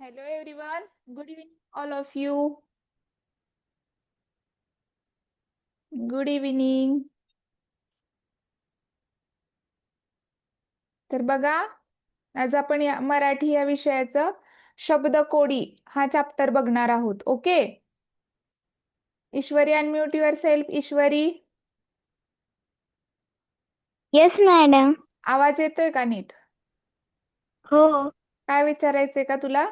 Hello everyone. Good evening, all of you. Good evening. तर बघा, आज आपण मराठी या विषयाचं शब्दकोडी हा चॅप्टर बघणार आहोत. Okay. Ishwari, unmute your self. Ishwari, yes madam. आवाज येतोय का नीट? हो. काय विचारायचंय का तुला?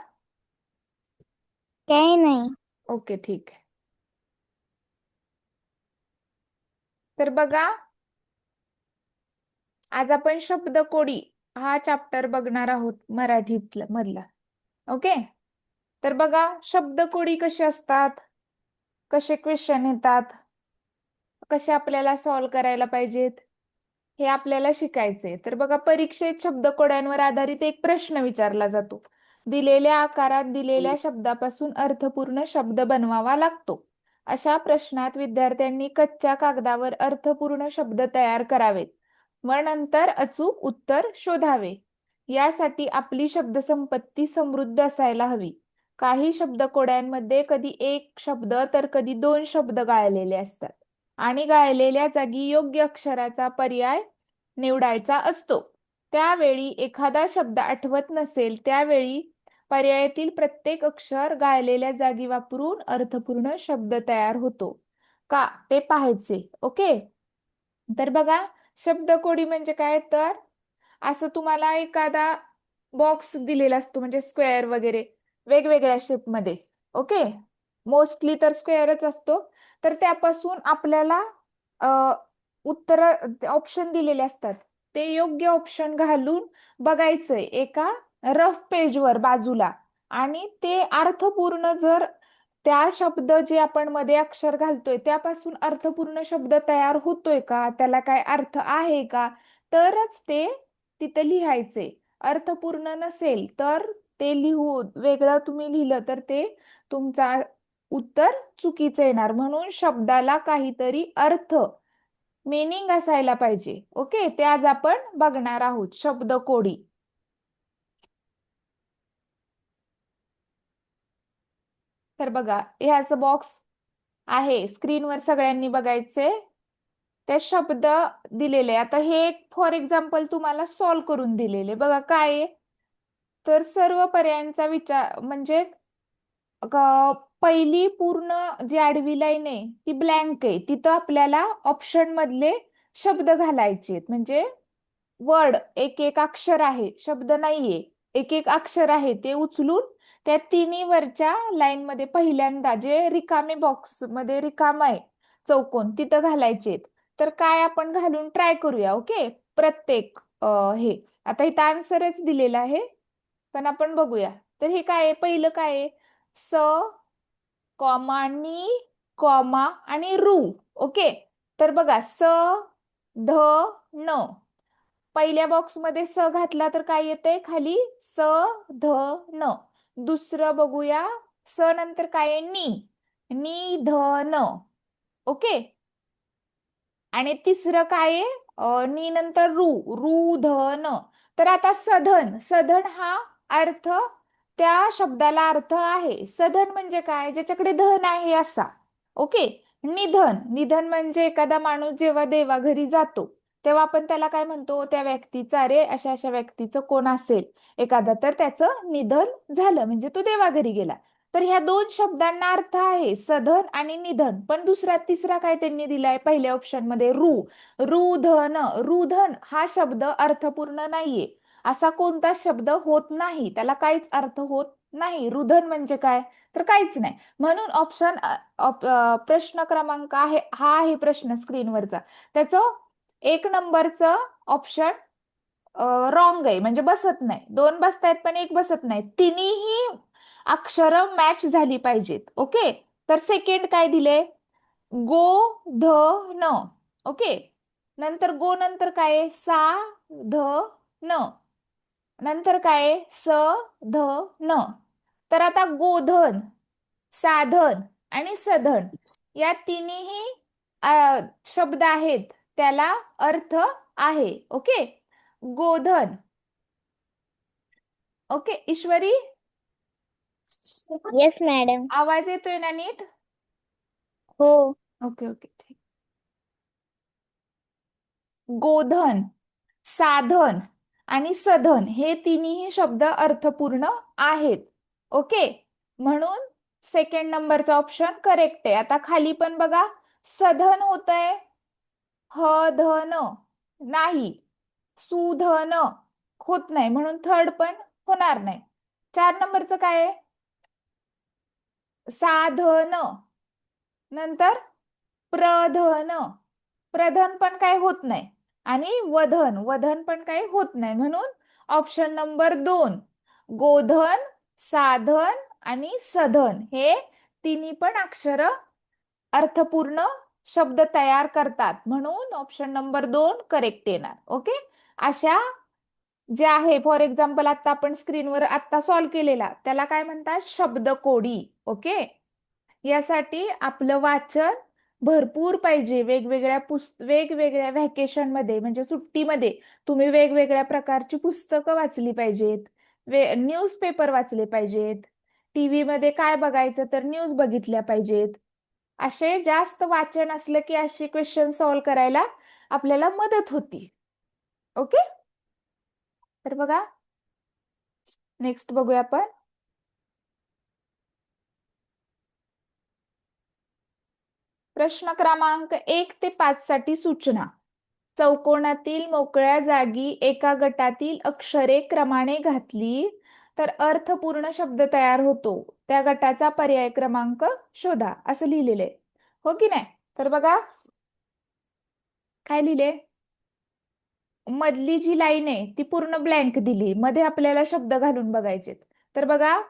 काही नाही. ओके, ठीक आहे. तर बघा, आज आपण शब्दकोडी हा चॅप्टर बघणार आहोत मराठीतला मधला. ओके. तर बघा, शब्दकोडी कशी असतात, कसे क्वेश्चन येतात, कसे आपल्याला सॉल्व करायला पाहिजेत, हे आपल्याला शिकायचे. तर बघा, परीक्षेत शब्दकोड्यांवर आधारित एक प्रश्न विचारला जातो. दिलेल्या आकारात दिलेल्या शब्दापासून अर्थपूर्ण शब्द बनवावा लागतो. अशा प्रश्नात विद्यार्थ्यांनी कच्च्या कागदावर अर्थपूर्ण शब्द तयार करावेत व नंतर अचूक उत्तर शोधावे. यासाठी आपली शब्दसंपत्ती समृद्ध असायला हवी. काही शब्दकोड्यांमध्ये कधी एक शब्द तर कधी दोन शब्द गाळलेले असतात आणि गाळलेल्या जागी योग्य अक्षराचा पर्याय निवडायचा असतो. त्यावेळी एखादा शब्द आठवत नसेल त्यावेळी पर्यायातील प्रत्येक अक्षर गाळलेल्या जागी वापरून अर्थपूर्ण शब्द तयार होतो का ते पाहायचे. ओके. तर बघा, शब्दकोडी म्हणजे काय, तर असं तुम्हाला एखादा बॉक्स दिलेला असतो, म्हणजे स्क्वेअर वगैरे वेगवेगळ्या शेपमध्ये. ओके. मोस्टली तर स्क्वेअरच असतो. तर त्यापासून आपल्याला उत्तर ऑप्शन दिलेले असतात. ते योग्य ऑप्शन घालून बघायचंय एका रफ पेजवर बाजूला, आणि ते अर्थपूर्ण, जर त्या शब्द जे आपण मध्ये अक्षर घालतोय त्यापासून अर्थपूर्ण शब्द तयार होतोय का, त्याला काय अर्थ आहे का, तरच ते तिथे लिहायचे. अर्थपूर्ण नसेल तर ते वेगळं तुम्ही लिहिलं तर ते तुमचा उत्तर चुकीचं येणार. म्हणून शब्दाला काहीतरी अर्थ, मीनिंग असायला पाहिजे. ओके. ते आज आपण बघणार आहोत, शब्दकोडी. तर बघा, हे असं बॉक्स आहे, स्क्रीनवर सगळ्यांनी बघायचे. ते शब्द दिलेले. आता हे फॉर एक्झाम्पल तुम्हाला सॉल्व करून दिलेले. बघा काय आहे, तर सर्व पर्यायांचा विचार म्हणजे पहिली पूर्ण जी आडवी लाईन आहे ती ब्लँक आहे. तिथं आपल्याला ऑप्शन मधले शब्द घालायचे, म्हणजे वर्ड, एक एक अक्षर आहे, शब्द नाहीये, एक एक अक्षर आहे, ते उचलून त्या तिन्ही वरच्या लाईन मध्ये पहिल्यांदा जे रिकामे बॉक्स मध्ये रिकाम आहे चौकोन तिथं घालायचे. तर काय आपण घालून ट्राय करूया. ओके. प्रत्येक हे आता इथं आन्सरच दिलेला आहे, पण आपण बघूया. तर हे काय आहे, पहिलं काय आहे, स, कॉमा, नी, कॉमा आणि रू. ओके. तर बघा, स, ध, न. पहिल्या बॉक्स मध्ये स घातला तर काय येते खाली, स, ध, न. दुसरं बघूया, स नंतर काय आहे, नी, नी, ध, न. ओके. आणि तिसरं काय आहे, नी नंतर रू, रू, ध, न. तर आता सधन, सधन हा अर्थ, त्या शब्दाला अर्थ आहे. सधन म्हणजे काय, ज्याच्याकडे धन आहे असा. ओके. निधन, निधन म्हणजे एखादा माणूस जेव्हा देवाघरी जातो तेव्हा आपण त्याला काय म्हणतो, त्या व्यक्तीचं, अरे अशा अशा व्यक्तीचं कोण असेल एखादा, तर त्याचं निधन झालं म्हणजे तो देवाघरी गेला. तर ह्या दोन शब्दांना अर्थ आहे, सधन आणि निधन. पण दुसरा तिसरा काय त्यांनी दिलाय पहिल्या ऑप्शन मध्ये, रू, रुधन. रुधन हा शब्द अर्थपूर्ण नाहीये. असा कोणता शब्द होत नाही, त्याला काहीच अर्थ होत नाही. रुधन म्हणजे काय, तर काहीच नाही. म्हणून ऑप्शन, प्रश्न क्रमांक आहे हा आहे प्रश्न स्क्रीनवरचा, त्याचं एक नंबरचं ऑप्शन रॉंग आहे, म्हणजे बसत नाही. दोन बसतायत पण एक बसत नाही. तिन्ही अक्षर मॅच झाली पाहिजेत. ओके. तर सेकंड काय दिले, गो, ध, न. ओके. नंतर गो नंतर काय आहे, सा, ध, न. नंतर काय आहे, स, ध, न. तर आता गोधन, साधन आणि सधन या तिन्ही शब्द आहेत, त्याला अर्थ आहे. ओके. गोधन. ओके ईश्वरी, येस मॅडम. आवाज येतोय ना नीट? हो. ओके ओके ठीक. गोधन, साधन आणि सधन हे तिन्ही शब्द अर्थपूर्ण आहेत. ओके, म्हणून सेकंड नंबरचा ऑप्शन करेक्ट आहे. आता खाली पण बघा, सधन होतंय, हधन नाही, सुधन होत नाही, म्हणून थर्ड पण होणार नाही. 4 नंबरचं काय आहे? साधन, नंतर प्रधन, प्रधन पण काय होत नाही, आणि वधन, वधन पण काही होत नाही, म्हणून ऑप्शन नंबर 2 गोधन, साधन आणि सधन हे तिन्ही पण अक्षर अर्थपूर्ण शब्द तयार करतात, म्हणून ऑप्शन नंबर 2 करेक्ट येणार. ओके, अशा जे आहे, फॉर एक्झाम्पल आता आपण स्क्रीनवर आता सॉल्व्ह केलेला त्याला काय म्हणतात? शब्दकोडी. ओके, यासाठी आपलं वाचन भरपूर पाहिजे. वेगवेगळ्या व्हॅकेशन मध्ये म्हणजे सुट्टीमध्ये तुम्ही वेगवेगळ्या प्रकारची पुस्तकं वाचली पाहिजेत, न्यूजपेपर वाचले पाहिजेत, टीव्ही मध्ये काय बघायचं तर न्यूज बघितल्या पाहिजेत. असे जास्त वाचन असलं की असे क्वेश्चन सॉल्व्ह करायला आपल्याला मदत होती. ओके, तर बघा नेक्स्ट बघूया आपण. प्रश्न क्रमांक 1 ते 5 साठी सूचना. चौकोनातील मोकळ्या जागी एका गटातील अक्षरे क्रमाने घातली तर अर्थपूर्ण शब्द तयार होतो. त्या गटाचा पर्याय क्रमांक शोधा, असं लिहिलेलं आहे. हो की नाही? तर बघा काय लिहिले, मधली जी लाईन आहे ती पूर्ण ब्लँक दिली, मध्ये आपल्याला शब्द घालून बघायचे. तर बघा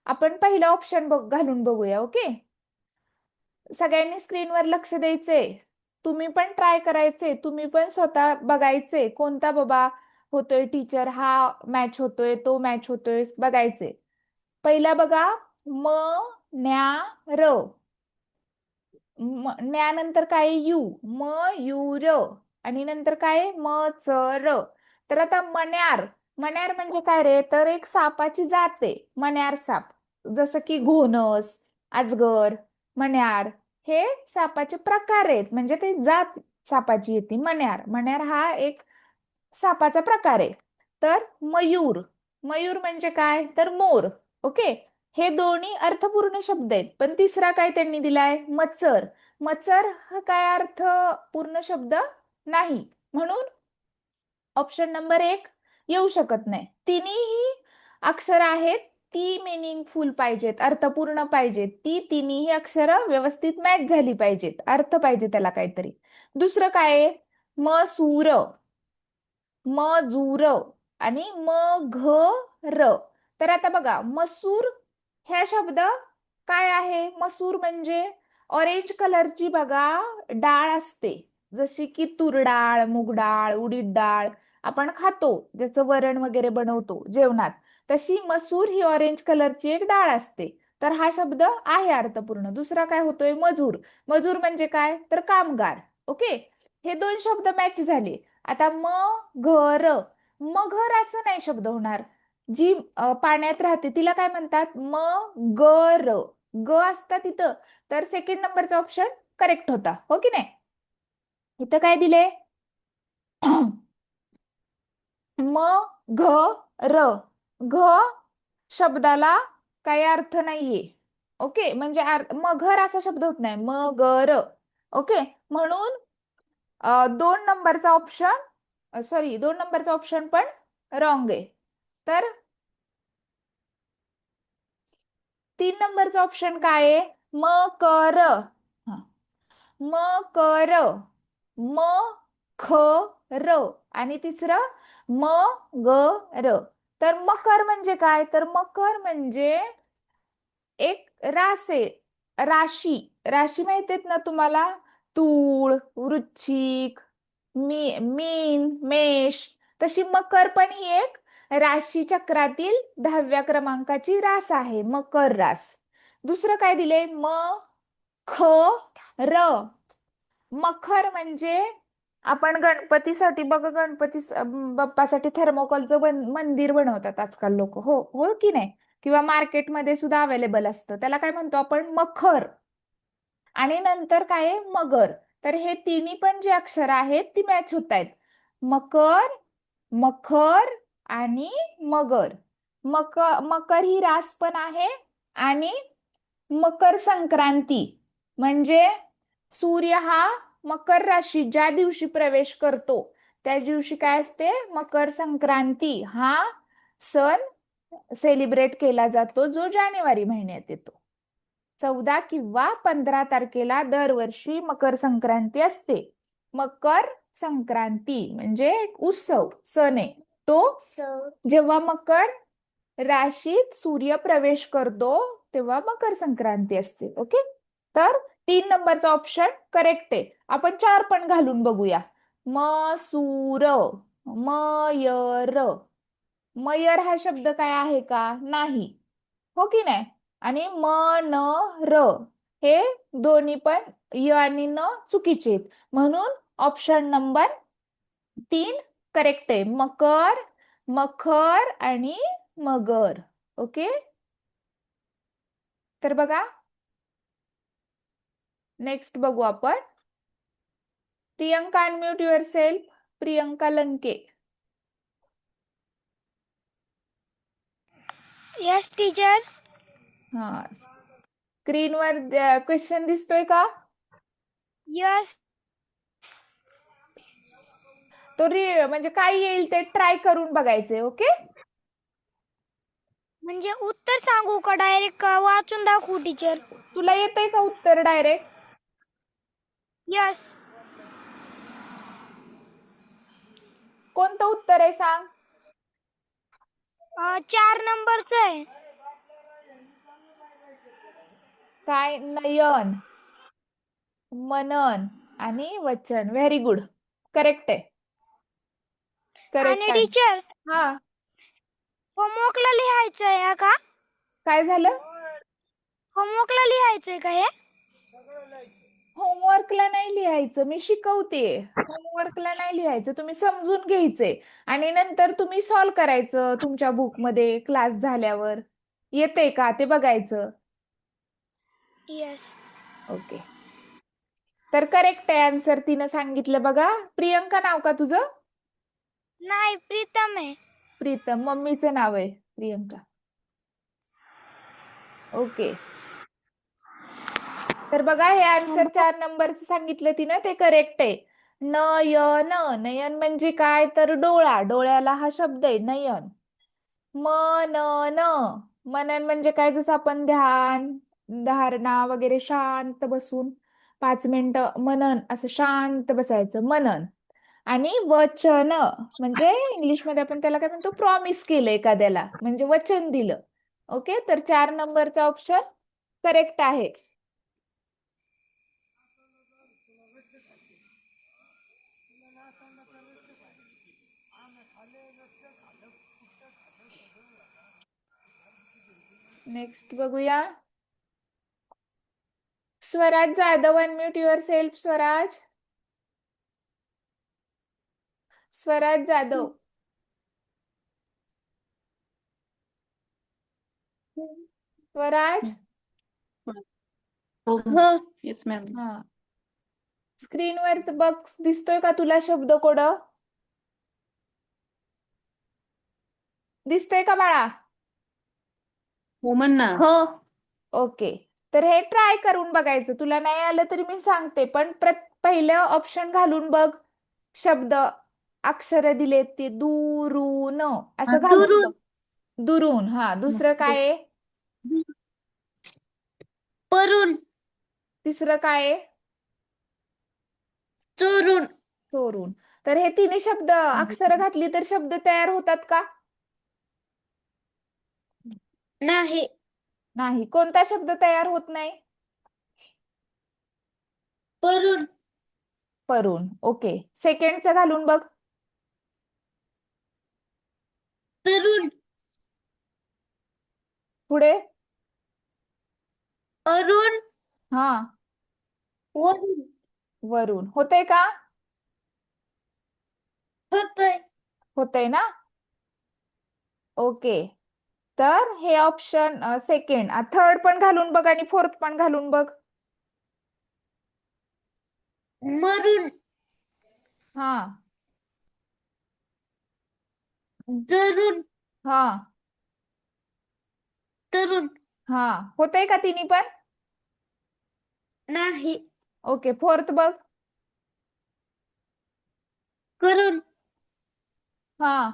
आपण पहिला ऑप्शन घालून बघूया. ओके, सगळ्यांनी स्क्रीनवर लक्ष द्यायचे, तुम्ही पण ट्राय करायचे, तुम्ही पण स्वतः बघायचे कोणता बाबा होतोय टीचर, हा मॅच होतोय, तो मॅच होतोय, बघायचे. पहिला बघा, म न्या र, न्यानंतर काय? यू, म यू र, आणि नंतर काय? म च र. तर आता मण्यार, मण्यार म्हणजे काय रे? तर एक सापाची जात आहे मण्यार साप, जसं की घोणस, अजगर, मण्यार हे सापाचे प्रकार आहेत, म्हणजे ते जात सापाची येते मण्यार. मण्यार हा एक सापाचा प्रकार आहे. तर मयूर, मयूर म्हणजे काय? तर मोर. ओके, हे दोन्ही अर्थपूर्ण शब्द आहेत. पण तिसरा काय त्यांनी दिलाय? मचर. मचर हा काय अर्थपूर्ण शब्द नाही, म्हणून ऑप्शन नंबर 1 येऊ शकत नाही. तिन्ही अक्षर आहेत ती मिनिंगफुल पाहिजेत, अर्थपूर्ण पाहिजेत, ती तिन्ही अक्षर व्यवस्थित मॅच झाली पाहिजेत, अर्थ पाहिजे त्याला काहीतरी. दुसरं काय आहे? मसूर, मजूर आणि मघर. तर आता बघा, मसूर ह्या शब्द काय आहे? मसूर म्हणजे ऑरेंज कलरची बघा डाळ असते, जशी की तूर डाळ, मूग डाळ, उडीद डाळ आपण खातो, ज्याचं वरण वगैरे बनवतो जेवणात, तशी मसूर ही ऑरेंज कलरची एक डाळ असते. तर हा शब्द आहे अर्थपूर्ण. दुसरा काय होतोय? मजूर. मजूर म्हणजे काय? तर कामगार. ओके, हे दोन शब्द मॅच झाले. आता घर, मगर असं नाही शब्द होणार, जी पाण्यात राहते तिला काय म्हणतात? मगर, ग असता तिथं. तर सेकंड नंबरचा ऑप्शन करेक्ट होता. हो की नाही? इथं काय दिले? र, घ शब्दाला काही अर्थ नाहीये. ओके, म्हणजे मगर असा शब्द होत नाही, मगर. ओके, म्हणून 2 नंबरचा ऑप्शन, सॉरी 2 नंबरचा ऑप्शन पण रॉंग आहे. तर 3 नंबरचा ऑप्शन काय आहे? मकर, मकर, म ख र, आणि तिसरं मगर. तर मकर म्हणजे काय? तर मकर म्हणजे एक रास आहे, राशी. राशी माहिती आहेत ना तुम्हाला? तूळ, वृश्चिक, मीन, मेष. तशी मकर पण ही एक राशी चक्रातील 10व्या क्रमांकाची रास आहे, मकर रास. दुसरं काय दिले? ख र, मखर म्हणजे आपण गणपतीसाठी बघा, गणपती बाप्पासाठी थर्मोकॉलचं मंदिर बनवतात आजकाल लोक. हो हो की नाही? किंवा मार्केटमध्ये सुद्धा अवेलेबल असतं. त्याला काय म्हणतो आपण? मखर. आणि नंतर काय आहे? मगर. तर हे तिन्ही पण जे अक्षर आहेत ती मॅच होत आहेत. मकर, मखर आणि मगर. मकर ही रास पण आहे आणि मकर संक्रांती म्हणजे सूर्य हा मकर राशीत ज्या दिवशी प्रवेश करतो त्या दिवशी काय असते? मकर संक्रांती हा सण सेलिब्रेट केला जातो, जो जानेवारी महिन्यात येतो. 14 किंवा 15 तारखेला दरवर्षी मकर संक्रांती असते. मकर संक्रांती म्हणजे एक उत्सव, सण आहे तो. जेव्हा मकर राशीत सूर्य प्रवेश करतो तेव्हा मकर संक्रांती असते. ओके, तर 3 नंबरचा ऑप्शन करेक्ट आहे. आपण 4 पण घालून बघूया. मसूर, मयर. मयर हा शब्द काय आहे का? नाही, हो की नाही? आणि मनर हे दोन्ही पण य आणि न चुकीचे आहेत. म्हणून ऑप्शन नंबर 3 करेक्ट आहे. मकर, मखर आणि मगर. ओके, तर बघा नेक्स्ट बघू आपण. Priyanka, unmute your self. Priyanka Lanke. Yes teacher. हा, स्क्रीनवर क्वेश्चन दिसतोय का? यस. तो म्हणजे काय येईल ते ट्राय करून बघायचे. ओके, म्हणजे उत्तर सांगू का डायरेक्ट वाचून दाखवू टीचर? तुला येतंय का उत्तर डायरेक्ट? यस. कोणतं उत्तर आहे सांग? 4 नंबरचं आहे. काय? नयन, मनन आणि वचन. व्हेरी गुड, करेक्ट आहे. करेक्ट आणि आहे. टीचर हा, होमवर्कला लिहायचं आहे का? काय झालं? होमवर्कला लिहायचंय का हे? होमवर्कला नाही लिहायचं, मी शिकवते. होमवर्कला नाही लिहायचं, तुम्ही समजून घ्यायचे आणि नंतर तुम्ही सॉल्व करायचं तुमच्या बुकमध्ये क्लास झाल्यावर. येते का ते बघायचं. यस. ओके, तर करेक्ट आहे आन्सर. तिनं सांगितलं बघा. प्रियंका नाव का तुझं? नाही, प्रीतम आहे. प्रीतम, मम्मीचं नाव आहे प्रियंका. ओके, तर बघा हे आन्सर 4 नंबरचं सांगितलं तिनं ते करेक्ट आहे. नयन, नयन म्हणजे काय? तर डोळा. डोळ्याला हा शब्द आहे नयन. मनन, मनन म्हणजे काय? जसं आपण ध्यान, धारणा वगैरे शांत बसून 5 मिनिटं मनन, असं शांत बसायचं, मनन. आणि वचन म्हणजे इंग्लिशमध्ये आपण त्याला काय म्हणतो? प्रॉमिस केलं एखाद्याला, म्हणजे वचन दिलं. ओके, तर 4 नंबरचा ऑप्शन करेक्ट आहे. नेक्स्ट बघूया. Swaraj Jadhav, unmute your self. Swaraj, Swaraj Jadhav. Swaraj, हो येस मॅम. हा, स्क्रीनवर बघ, दिसतोय का तुला शब्द कोड? दिसतोय का बाळा? हो म्हण ना. हो. ओके, तर हे ट्राय करून बघायचं. तुला नाही आलं तरी मी सांगते, पण पहिलं ऑप्शन घालून बघ. शब्द अक्षर दिलेत ते दुरून, असं घालून बघ. दुरून. दुरून. हा, दुसरं काय आहे? परून. तिसरं काय आहे? चोरून. चोरून. तर हे तिन्ही शब्द अक्षर घातली तर शब्द तयार होतात का? नाही. नाही. कोणता शब्द तयार होत नाही? परून. परून. ओके, सेकंडचं घालून बघ. तरून. पुढे. अरुण. हा, वरून. वरून. होतंय का? होतय. होतंय ना? ओके, तर हे ऑप्शन सेकंड, थर्ड पण घालून बघ आणि फोर्थ पण घालून बघ. मरून, हा जरून, हा तरून, हा होतंय का तिन्ही पण? नाही, ओके, फोर्थ बघ. करून, हा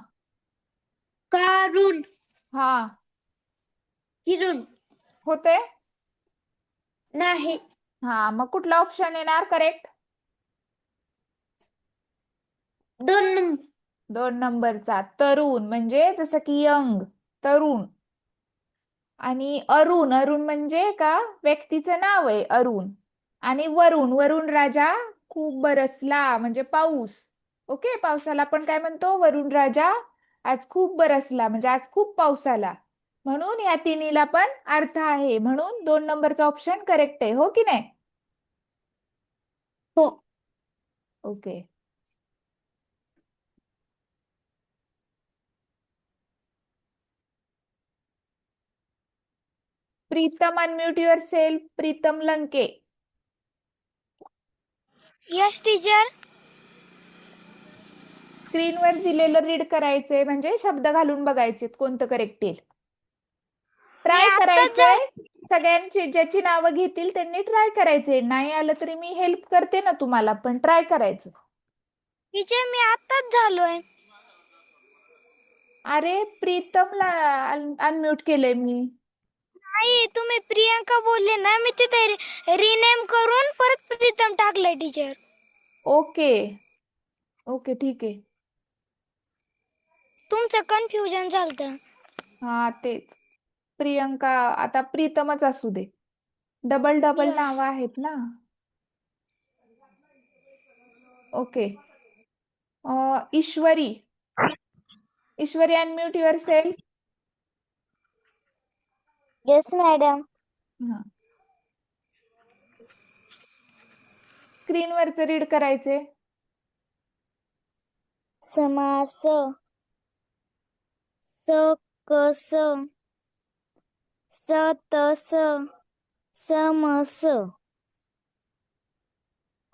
काढून, हा फिरून, होते. नाही, हा, मग कुठला ऑप्शन येणार करेक्ट? 2 नंबर, 2 नंबरचा तरुण, म्हणजे जसं की यंग, तरुण. आणि अरुण, अरुण म्हणजे का व्यक्तीचं नाव आहे अरुण. आणि वरुण, वरुण राजा खूप बरसला म्हणजे पाऊस. ओके, पावसाला आपण काय म्हणतो? वरुण राजा आज खूप बरसला म्हणजे आज खूप पाऊस आला. म्हणून या तिन्हीला पण अर्थ आहे, म्हणून 2 नंबरचा ऑप्शन करेक्ट आहे, हो की नाही? हो. Okay. Pritam, unmute your self. Pritam Lanke. Yes teacher. स्क्रीनवर दिलेलं रीड करायचंय, म्हणजे शब्द घालून बघायचे कोणतं करेक्ट येईल. ट्राय आत्ताच करायचंय. सगळ्यांची ज्याची नावं घेतील त्यांनी ट्राय करायचंय. नाही आलं तरी मी हेल्प करते ना तुम्हाला, पण ट्राय करायचं. टीचर मी आत्ताच झालोय. अरे प्रीतमला अनम्यूट केलंय मी. नाही, तुम्ही प्रियांका बोलले ना, मी तिथे रिनेम करून परत प्रीतम टाकलंय टीचर. ओके ओके, ठीक आहे. तुमचं कन्फ्युजन झालं. हा तेच. प्रियंका आता प्रीतमच असू दे. Double double Yes. नावं आहेत ना. Okay. Ishwari. Ishwari, unmute yourself. Yes madam. स्क्रीनवरच रीड करायचे. समास, सकस, सतस, समस.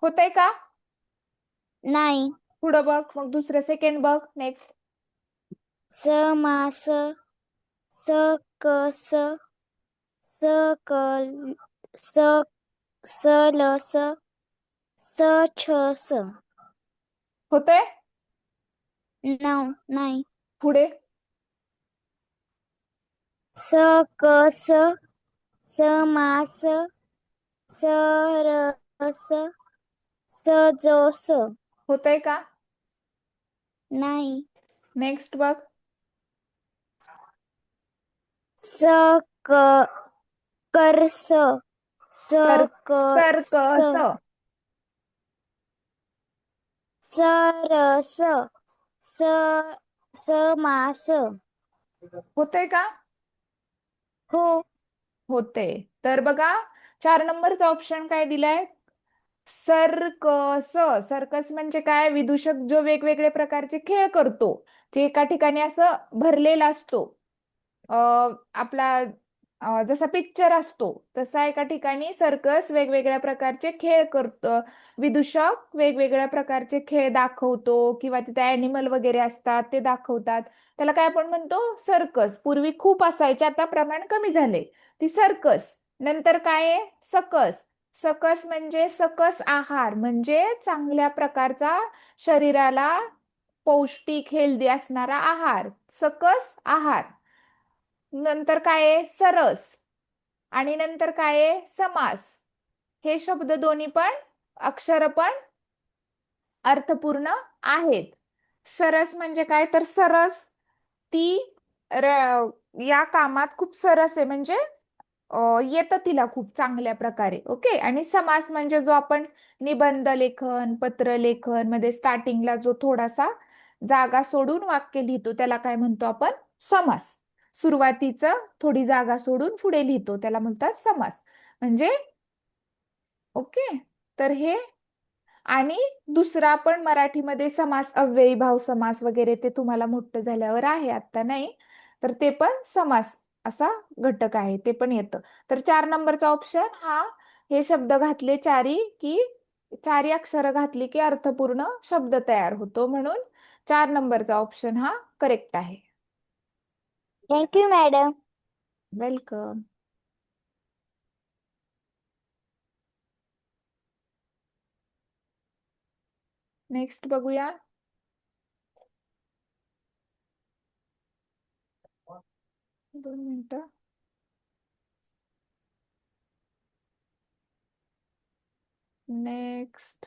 होतंय का? नाही. पुढं बघ, मग दुसरं सेकंड बघ. नेक्स्ट. समास, सकस, सकल, सलस, सछस. होतंय. नाही. पुढे. सकस, समास, सरस, सजोस. होतंय का? नाही. नेक्स्ट बघ. सकर्स, सकस, सर्कस. सरस, समास. होतंय का? हो. होते. तर बघा, 4 नंबरचा ऑप्शन काय दिलाय? सर्कस. सर्कस म्हणजे काय? विदूषक जो वेगवेगळे प्रकारचे खेळ करतो, जे एका ठिकाणी असं भरलेला असतो. आपला जसा पिक्चर असतो तसा एका ठिकाणी सर्कस वेगवेगळ्या प्रकारचे खेळ करतो. विदूषक वेगवेगळ्या प्रकारचे खेळ दाखवतो, किंवा तिथे ॲनिमल वगैरे असतात ते दाखवतात. त्याला काय आपण म्हणतो? सर्कस. पूर्वी खूप असायचे, आता प्रमाण कमी झाले. ती सर्कस. नंतर काय आहे? सकस. सकस म्हणजे सकस आहार, म्हणजे चांगल्या प्रकारचा, शरीराला पौष्टिक हेल्दी असणारा आहार, सकस आहार. नंतर काय आहे? सरस. आणि नंतर काय आहे? समास. हे शब्द दोन्ही पण, अक्षर पण अर्थपूर्ण आहेत. सरस म्हणजे काय? तर सरस ती या कामात खूप सरस आहे, म्हणजे येतं तिला खूप चांगल्या प्रकारे. ओके. आणि समास म्हणजे जो आपण निबंध लेखन, पत्र लेखन मध्ये स्टार्टिंगला जो थोडासा जागा सोडून वाक्य लिहितो त्याला काय म्हणतो आपण? समास. सुरुवातीचं थोडी जागा सोडून पुढे लिहितो त्याला म्हणतात समास. म्हणजे ओके. तर हे, आणि दुसरा पण मराठीमध्ये समास, अव्ययीभाव समास वगैरे ते तुम्हाला मोठं झाल्यावर आहे, आता नाही. तर ते पण समास असा घटक आहे, ते पण येतं. तर 4 नंबरचा ऑप्शन हा, हे शब्द घातले चारी की चारी अक्षरं घातली की अर्थपूर्ण शब्द तयार होतो, म्हणून 4 नंबरचा ऑप्शन हा करेक्ट आहे. Thank you madam. वेलकम. नेक्स्ट बघूया. दोन मिनिटं. Next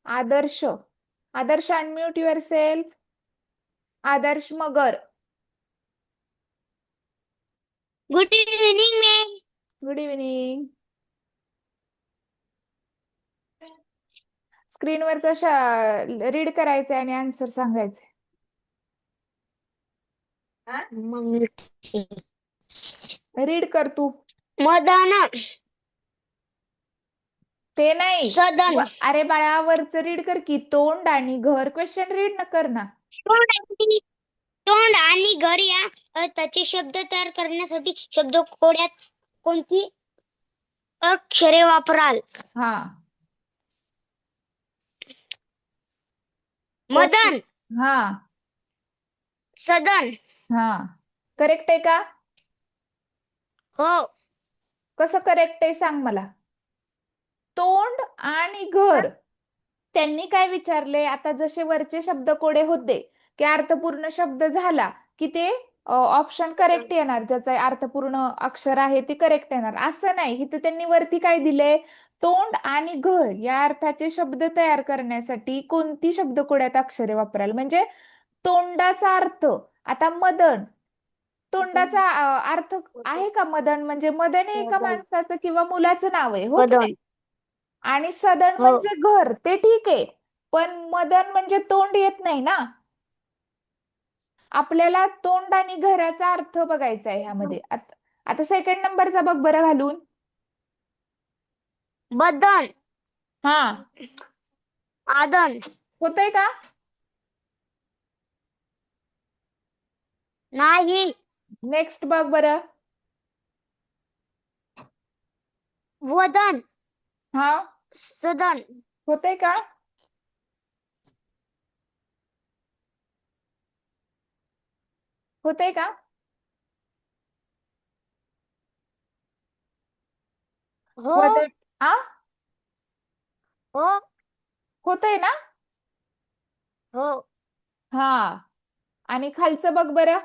Adarsh. Adarsh, unmute yourself. Adarsh Magar. Good evening ma'am. Good evening. स्क्रीनवरचा रीड करायचंय आणि आन्सर सांगायचंय. रीड कर तू. मदन. ते नाही. सदन. अरे बाळा, वरचं रीड कर की, तोंड आणि घर. क्वेश्चन रीड न कर ना. तोंड आणि घर या अर्थाचे शब्द तयार करण्यासाठी शब्दकोड्यात कोणती अक्षरे वापराल? हा. मदन. हा. सदन. हा. करेक्ट आहे का? हो. कसं करेक्ट आहे सांग मला. तोंड आणि घर, त्यांनी काय विचारले, आता जसे वरचे शब्द कोडे होते की अर्थपूर्ण शब्द झाला की ते ऑप्शन करेक्ट येणार, ज्याचा अर्थपूर्ण अक्षर आहे ते करेक्ट येणार. असं नाही, इथे त्यांनी वरती काय दिले, तोंड आणि घर या अर्थाचे शब्द तयार करण्यासाठी कोणती शब्दकोड्यात अक्षरे वापराल. म्हणजे तोंडाचा अर्थ, आता मदन, तोंडाचा अर्थ आहे का? मदन म्हणजे मदन हे एका माणसाचं किंवा मुलाचं नाव आहे, हो की नाही? मदन. आणि सदन हो. म्हणजे घर, ते ठीक आहे, पण मदन म्हणजे तोंड येत नाही ना. आपल्याला तोंड आणि घराचा अर्थ बघायचा आहे ह्यामध्ये. आता सेकंड नंबरचा बघ बरं घालून. बदन. हा. आदन. होतंय का? नाही. नेक्स्ट बघ बरं. वदन. हा. सदन. होतंय का? होतंय का? हो. वदन. आ, हो. होतंय ना? हो. हा. आणि खालचं बघ बरं.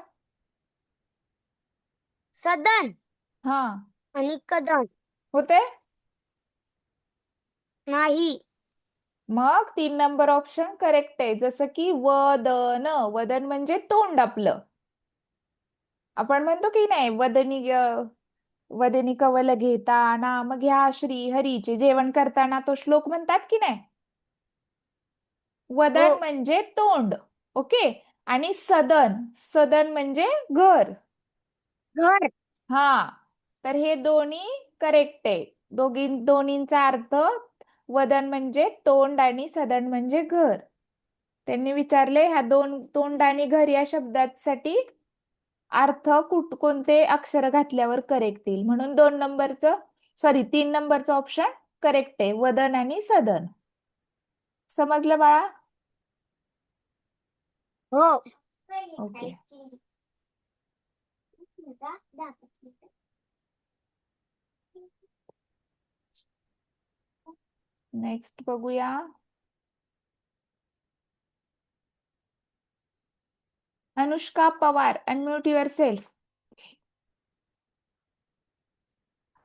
सदन हा. आणि कदन. होतंय. नाही. मग 3 नंबर ऑप्शन करेक्ट आहे. जसं की वदन, वदन म्हणजे तोंड आपलं. आपण म्हणतो की नाही, वदनी कवल घेता नाम घ्या श्री हरीचे, जेवण करताना तो श्लोक म्हणतात की नाही. वदन हो. म्हणजे तोंड. ओके. आणि सदन, सदन म्हणजे घर. घर. हा. तर हे दोन्ही करेक्ट आहे. दोन्हींचा अर्थ, वदन म्हणजे तोंड आणि सदन म्हणजे घर. त्यांनी विचारले ह्या दोन, तोंड आणि घर या शब्दासाठी अर्थ कोणते अक्षर घातल्यावर करेक्ट येईल, म्हणून 2 नंबरचं, सॉरी 3 नंबरचं ऑप्शन करेक्ट आहे, वदन आणि सदन. समजलं बाळा? हो. ओके. नेक्स्ट बघूया. Anushka Pawar, unmute yourself.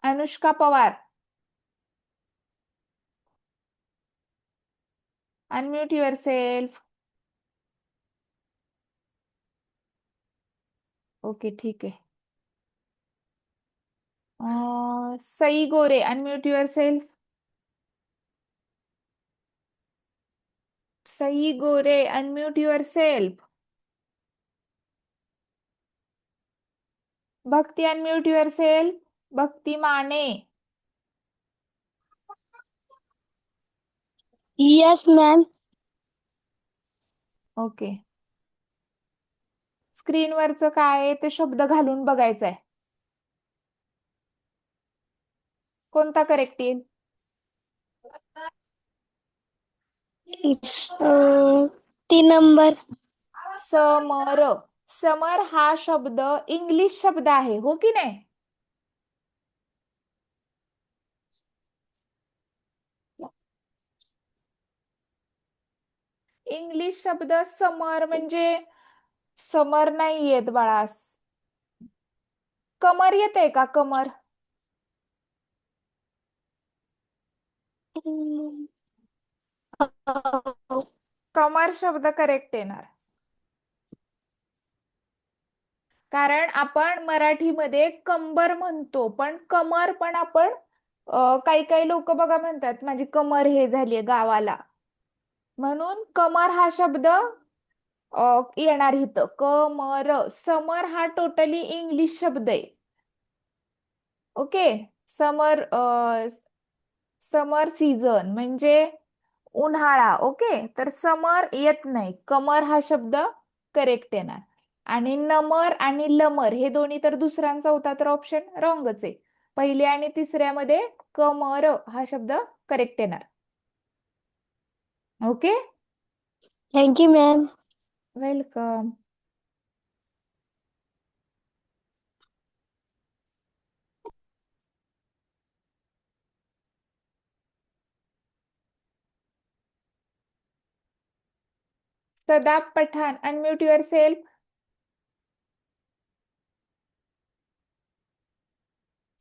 Anushka Pawar, unmute yourself. Okay, ठीक आहे. Sai Gore, unmute yourself. Sai Gore, unmute yourself. Bhakti, unmute yourself. Bhakti Mane. Yes ma'am. Okay. स्क्रीनवरचं काय आहे ते शब्द घालून बघायचा आहे. कोणता करेक्ट येईल? तीन नंबर. समर. समर हा शब्द इंग्लिश शब्द आहे, हो की नाही? इंग्लिश शब्द समर म्हणजे समर नाही येत बाळा. कमर येते का? कमर. कमर शब्द करेक्ट येणार. कारण आपण मराठीमध्ये कंबर म्हणतो, पण कमर पण आपण काही काही लोक बघा म्हणतात माझी कमर हे झालीये गावाला, म्हणून कमर हा शब्द येणार इथं. कमर. समर हा टोटली इंग्लिश शब्द आहे. ओके. समर समर सीझन म्हणजे उन्हाळा. ओके. तर समर येत नाही, कमर हा शब्द करेक्ट येणार. आणि नमर आणि लमर हे दोन्ही तर दुसरा आणि चौथा तर ऑप्शन रॉंगच आहे. पहिल्या आणि तिसऱ्यामध्ये कमर हा शब्द करेक्ट येणार. Okay. Thank you ma'am. Welcome. Sadab Pathan, unmute yourself.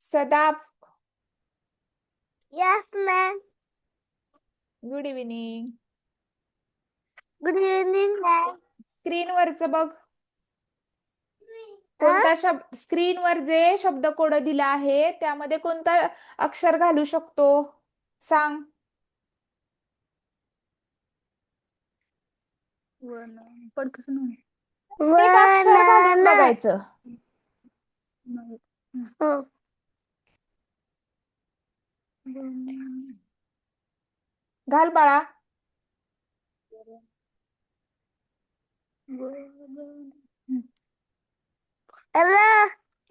Sadab. Yes ma'am. Good evening. Good evening ma'am. स्क्रीनवरच बघ. कोणता शब्द स्क्रीनवर जे शब्द कोड दिला आहे त्यामध्ये कोणता अक्षर घालू शकतो सांग. एक अक्षर घालून बघायचं. घाल बाळा.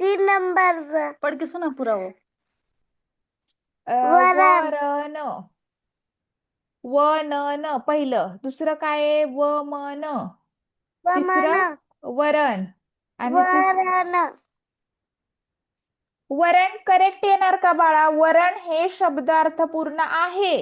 तीन नंबर. पढ़ के सुना पूरा वो। वरण. वरण. वन न पहिलं. दुसरं काय आहे? वमन. तिसरं वरण. आणि वरण. वरण करेक्ट येणार का बाळा? वरण हे शब्द अर्थपूर्ण आहे,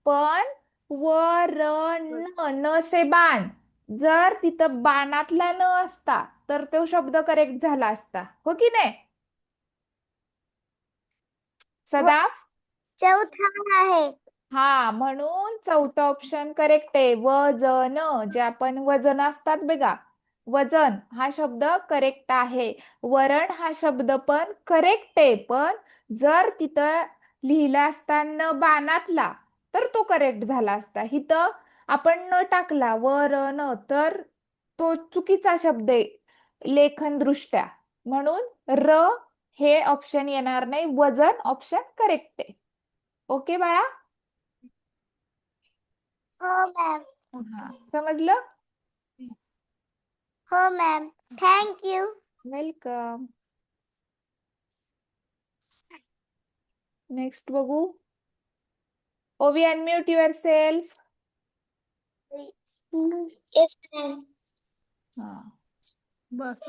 पण वरण न से बाण, जर तिथं बाणातला न असता तर तो शब्द करेक्ट झाला असता, हो की नाही सदाफ? चौथा आहे. हा, म्हणून चौथा ऑप्शन करेक्ट आहे. वजन, जे आपण वजन असतात बघा, वजन हा शब्द करेक्ट आहे. वरण हा शब्द पण करेक्ट आहे, पण जर तिथं लिहिला असता न बाणातला तर तो करेक्ट झाला असता. इथं आपण न टाकला वरण तर तो चुकीचा शब्द आहे लेखन दृष्ट्या, म्हणून र हे ऑप्शन येणार नाही. वजन ऑप्शन करेक्ट आहे. ओके बाळा? हो मॅम. हा, समजलं? हो मॅम. थँक्यू. वेलकम. नेक्स्ट बघू. ओवी, unmute yourself. Yes ma'am. हा. बस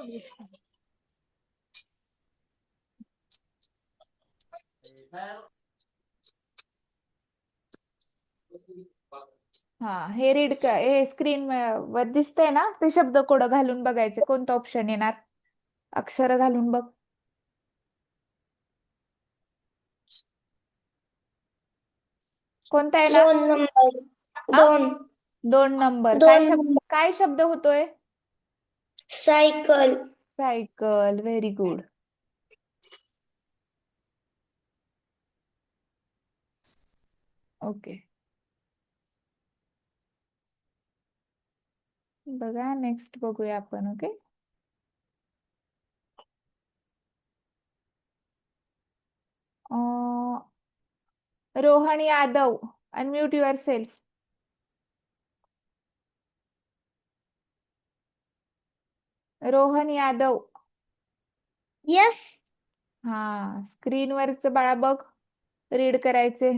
हा, हे रीड हे स्क्रीन वर दिसतंय ना, ते शब्द कोड घालून बघायचे. कोणतं ऑप्शन येणार? अक्षर घालून बघ. कोणता येणार? 2 नंबर. हा? 2. 2 नंबर. 2 नंबर. काय शब्द होतोय? Cycle. Cycle. Very good. Okay. बघा, नेक्स्ट बघूया आपण. Okay. Rohan Yadav, unmute your self. Rohan Yadav. Yes. हा, स्क्रीनवरच बाळा बघ, रीड करायचे.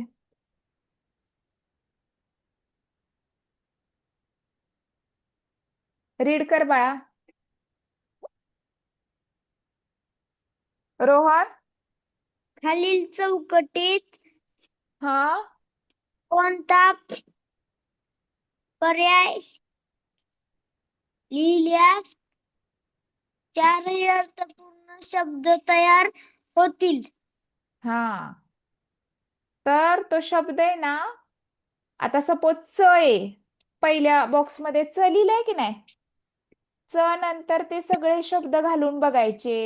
रीड कर बाळा. रोहन. खालील चौकटीत हा, कोणता पर्याय लिहिल्यास चारही अर्थपूर्ण शब्द तयार होतील? हा, तर तो शब्द आहे ना, आता सपोज च आहे, पहिल्या बॉक्समध्ये च लिहिलंय की नाही, च नंतर ते सगळे शब्द घालून बघायचे,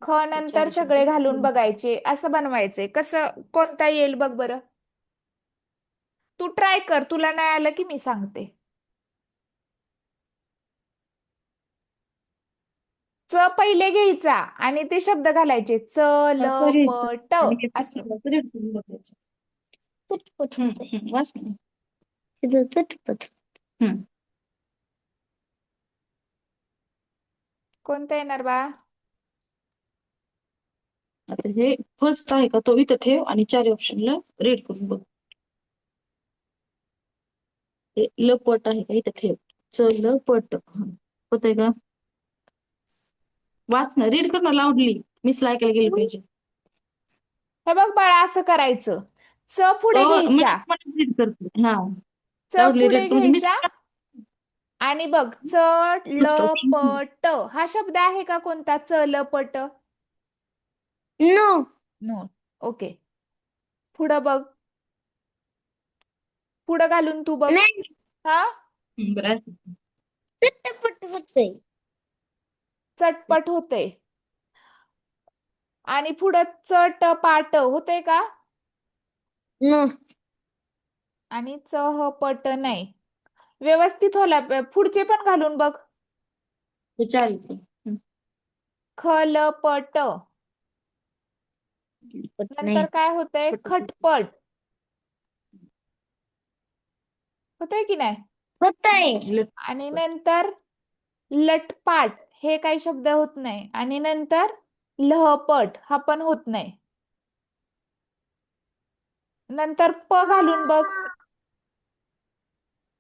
ख नंतर चार शब्द सगळे घालून बघायचे, असं बनवायचंय. कसं, कोणता येईल बघ बरं. तू ट्राय कर, तुला नाही आलं की मी सांगते. च पहिले घ्यायचा आणि ते शब्द घालायचे, च ल प करायचं ट आणि हे असं. पुस्तकात read करून बघायचं. चटपट होतंय. वाच ना. इथं चटपट. कोणतं येणार बा? आता हे फर्स्ट आहे का तो इथं ठेव आणि चार ऑप्शनला रीड करून बघ. हे लपट आहे का इथं ठेव. चलपट. होतंय का? वाच ना, रीड कर ना लाऊडली. मिसला ऐकायला गेलं पाहिजे. हे बघ बाळा, असं करायचं. च पुढे मी घ्यायचा, रीड करते. हा, च लाऊडली पुढे रीड कर म्हणजे घ्यायचा आणि बघ, च ल फर्स्ट प ऑप्शन. ट हा शब्द आहे का कोणता, च ल प ट? नो. नो. ओके, पुढं बघ, पुढं घालून तू बघ. नाही. हा, बरं. चटपट होतंय. चटपट होते. आणि पुढं चट पाट होते का? नो. आणि चह पट नाही. व्यवस्थित होला, पुढचे पण घालून बघ. विचार खलपट. नाही. नंतर काय होतंय, खटपट. होतंय की नाही? होतंय. आणि नंतर लटपाट, हे काही शब्द होत नाही. आणि नंतर लहपट, हा पण होत नाही. नंतर प घालून बघ,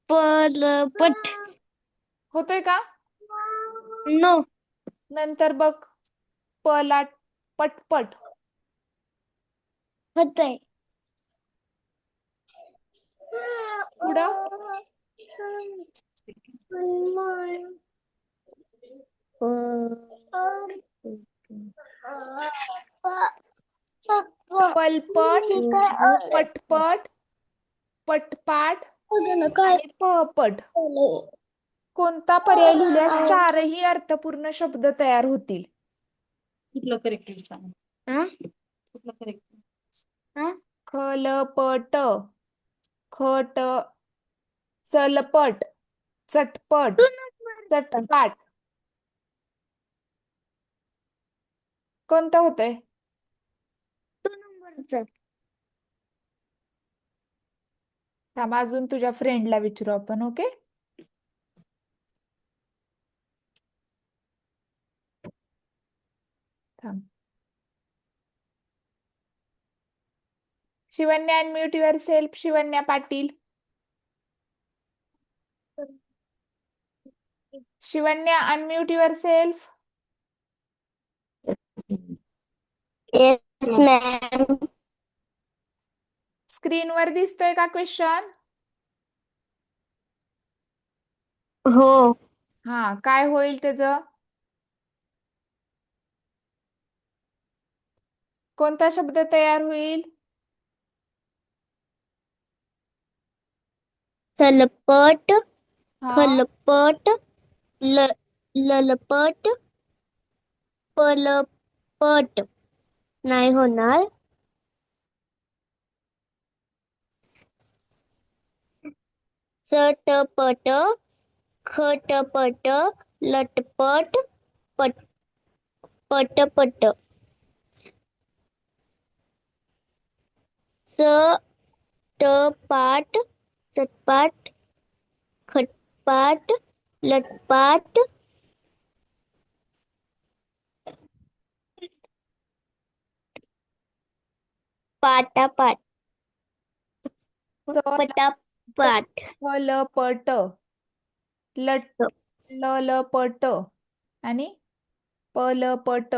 पलपट. होतोय का? नो. नंतर बघ, पलाट पटपट. होतंय. पुढं पलपट, पटपट, पटपाट आणि पहपट. कोणता पर्याय लिहिल्यास चारही अर्थपूर्ण शब्द तयार होतील? कुठलं करेक्ट सांग. कुठलं करेक्ट? खलपट, खट, चलपट, चटपट, चटपाट. कोणतं होतंय? 2 नंबरचं. थांब, अजून तुझ्या फ्रेंडला विचारू आपण. ओके, थांब. Shivanya, unmute your self. Shivanya Patil. Shivanya, unmute yourself. Yes ma'am. स्क्रीनवर दिसतोय का क्वेश्चन? हो. हा, काय होईल त्याचं? कोणता शब्द तयार होईल? चलपट, हा, खलपट, ललपट, पलपट. नाही होणार. चटपट, खटपट, लटपट, पटपट. चटपाट, चटपाट, खटपाट, लटपाट, पाटापाट च पटापाट लपट ललपट आणि पलपट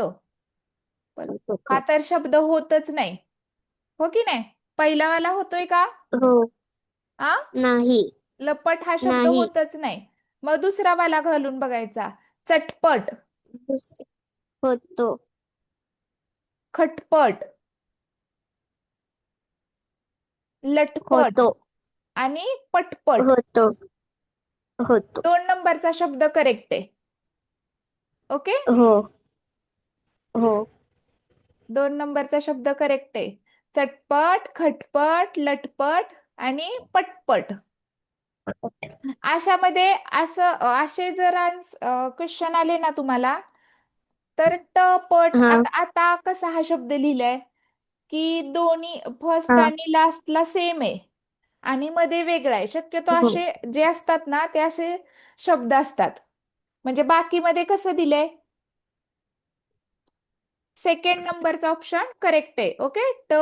हा तर शब्द होतच नाही, हो की नाही? पहिला वाला होतोय का? हो आ नाही लपट हा शब्द नाही होतच नाही. मग दुसरा वाला घालून बघायचा. चटपट, होतो खटपट, लटपट होतो आणि पटपट. होतो होतो 2 नंबरचा शब्द करेक्ट आहे. ओके, हो हो 2 नंबरचा शब्द करेक्ट आहे. चटपट, खटपट, लटपट आणि पटपट. अशामध्ये असे जर क्वेश्चन आले ना तुम्हाला, तर टपट हा आता आता कसा हा शब्द लिहिलाय की दोन्ही फर्स्ट हा आणि लास्टला सेम आहे आणि मध्ये वेगळा आहे. शक्यतो हो असे जे असतात ना ते असे शब्द असतात. म्हणजे बाकी मध्ये कसं दिलंय? 2nd नंबरचा ऑप्शन करेक्ट आहे. ओके, ट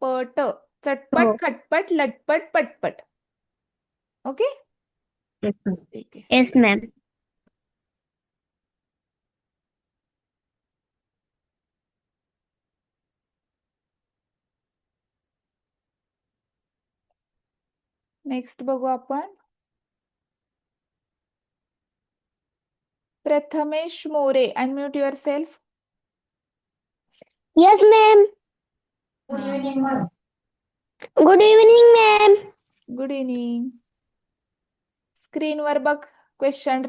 प ट हो चटपट, खटपट, लटपट, पटपट. ओके, ठीक आहे. येस मॅम नेक्स्ट बघू आपण. Prathamesh More, unmute yourself. Yes ma'am good evening ma'am good evening. स्क्रीनवर बघ क्वेश्चन